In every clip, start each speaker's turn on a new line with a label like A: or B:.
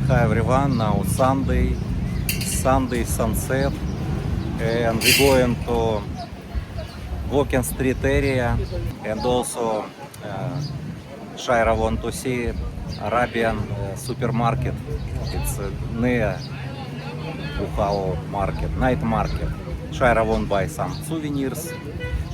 A: Hi everyone, now Sunday sunset, and we're going to walking street area, and also Shaira want to see Arabian supermarket. It's near Bukhao market, night market. Shaira want buy some souvenirs.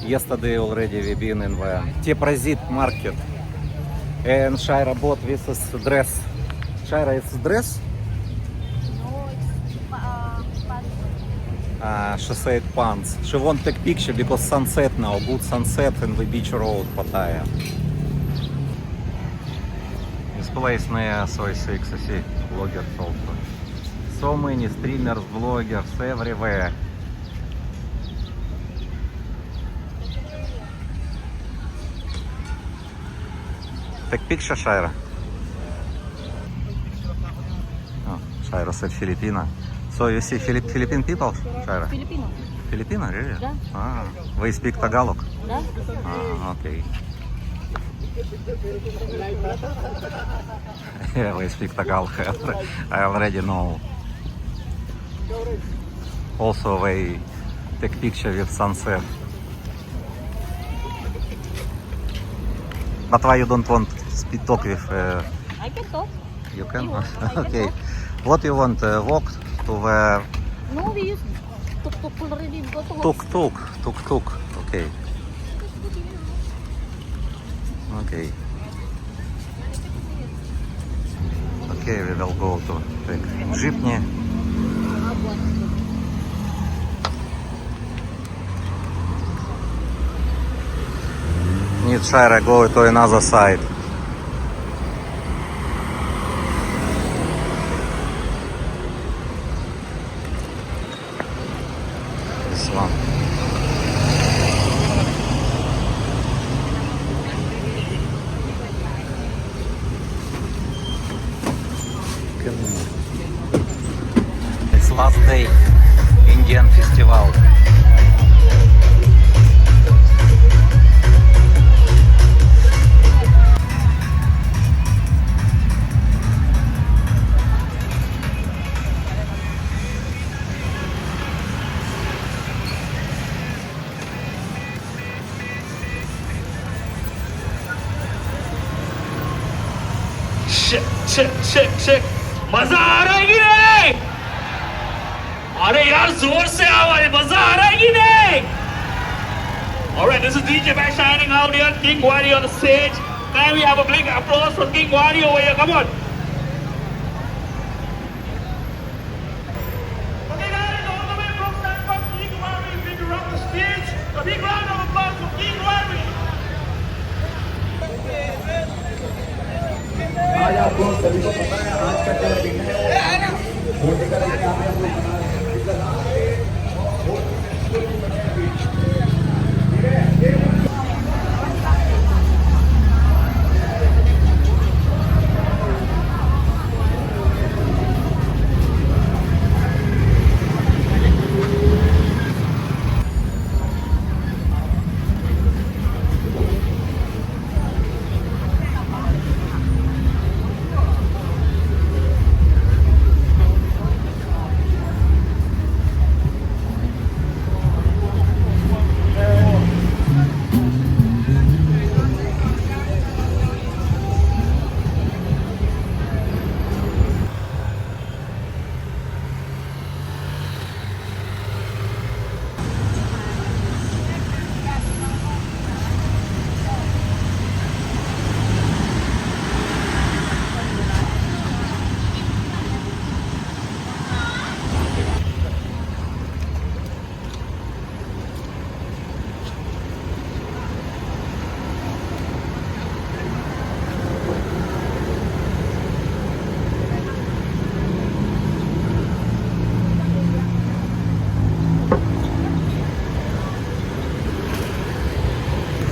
A: Yesterday already we been in the Teprazit market, and Shaira bought this dress. Shaira, it's dress?
B: No, it's pants.
A: She said pants. She won't take picture because sunset now, good sunset in the beach road, Pattaya. This place near Soy 6, see, bloggers also. So many streamers, bloggers everywhere. Take picture, Shaira. Oh, Shaira said Filipina. So you see Philippine people, Shaira?
B: Filipino.
A: Filipino, really?
B: Да.
A: We speak Tagalog?
B: Да?
A: Okay. Yeah, we speak Tagalog. I already know. Also, we take picture with sunset. But why you don't want to talk with?
B: I can talk.
A: You can?
B: You want, I can
A: Okay.
B: talk.
A: What you want? Walk to the
B: No, we use tuk-tuk already. Go to
A: tuk-tuk. Okay. Okay. Okay, we will go to take jeepney. Need Shaira go to another side. This one. It's last day Indian festival.
C: Shake मजा आ रहा है कि नहीं? अरे यार जोर से आवाज मजा आ रहा है कि नहीं? Alright, this is DJ Back shining out here, King Wadi on the stage. Can we have a big applause for King Wadi over here? Come on. Okay guys, all the way from Bangkok, King Wadi, big around the stage. A big round of applause for King Wadi.
D: आज आपको सभी को पता है आज का क्या दिन है वोट करके आप लोग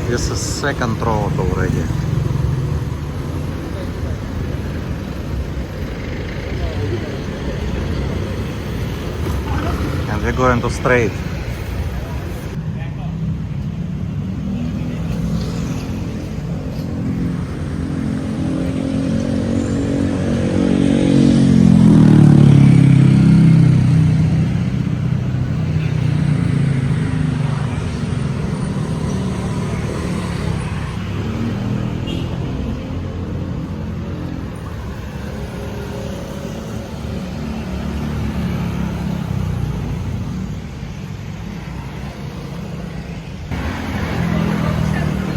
A: This is second road already. And we're going to straight.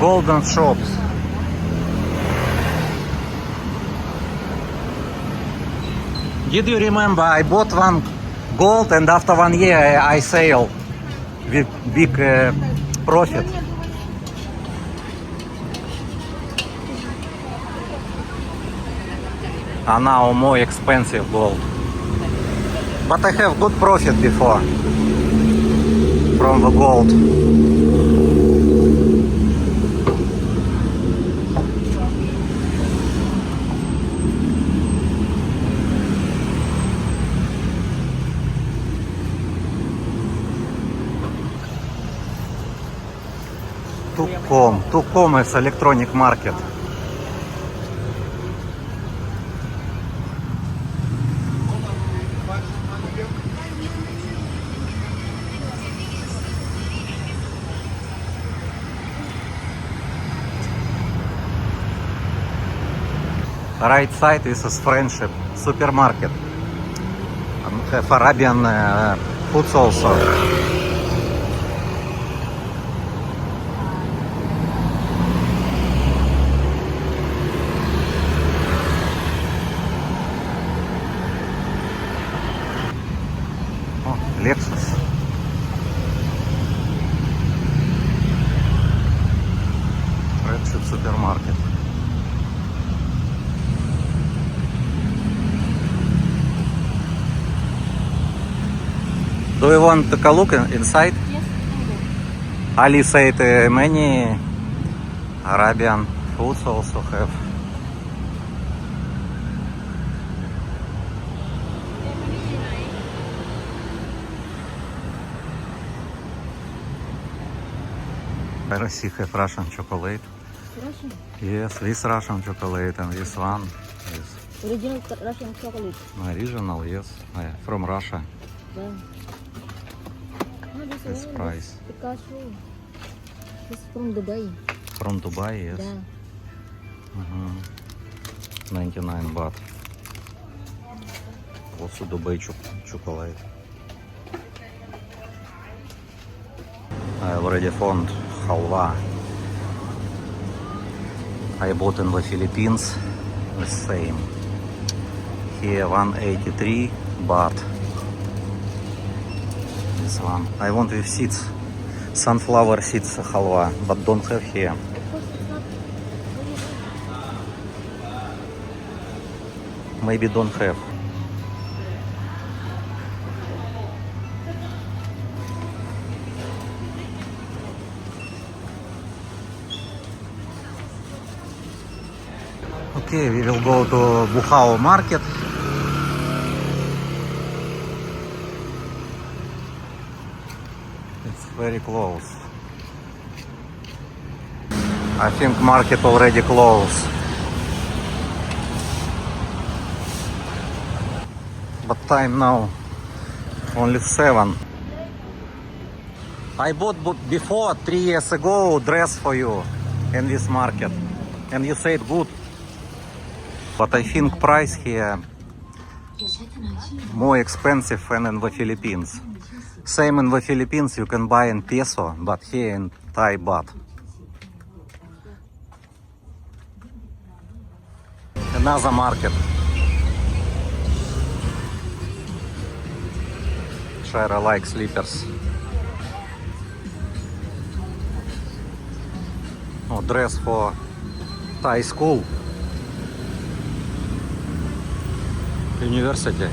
A: golden shops. Did you remember I bought one gold and after 1 year I sell with big profit? And now more expensive gold. But I have good profit before from the gold. Tucom is electronic market. Right side is Friendship supermarket. And have Arabian foods also. Oh, Lexus. Friendship supermarket. Do you want to take a look inside?
B: Yes.
A: Ali said many Arabian foods also have. Russia have Russian chocolate.
B: Russian.
A: Yes, this Russian chocolate and this one is
B: Original Russian chocolate.
A: original, yes, from Russia.
B: Yeah. No,
A: This
B: one
A: price.
B: is Picasso. It's from Dubai.
A: From Dubai, yes.
B: Yeah.
A: 99 baht. Also Dubai chocolate. I already found halwa. I bought in the Philippines the same. Here 183 baht. This one. I want with seeds. Sunflower seeds halwa, but don't have here.
B: Because it's not very good.
A: Maybe don't have. Okay, we will go to Bukhao market. It's very close. I think market already closed. But time now only 7. I bought before 3 years ago dress for you in this market and you said good. But I think price here more expensive than in the Philippines. Same in the Philippines you can buy in peso, but here in Thai baht. Another market. Shara like slippers. Oh, dress for Thai school. University.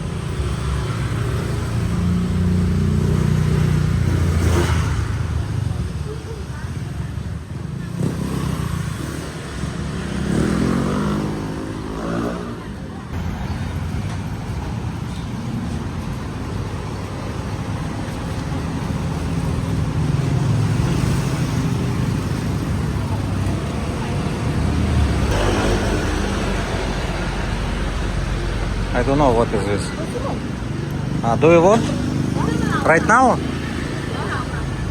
A: I don't know what is this. Do you want? Right now?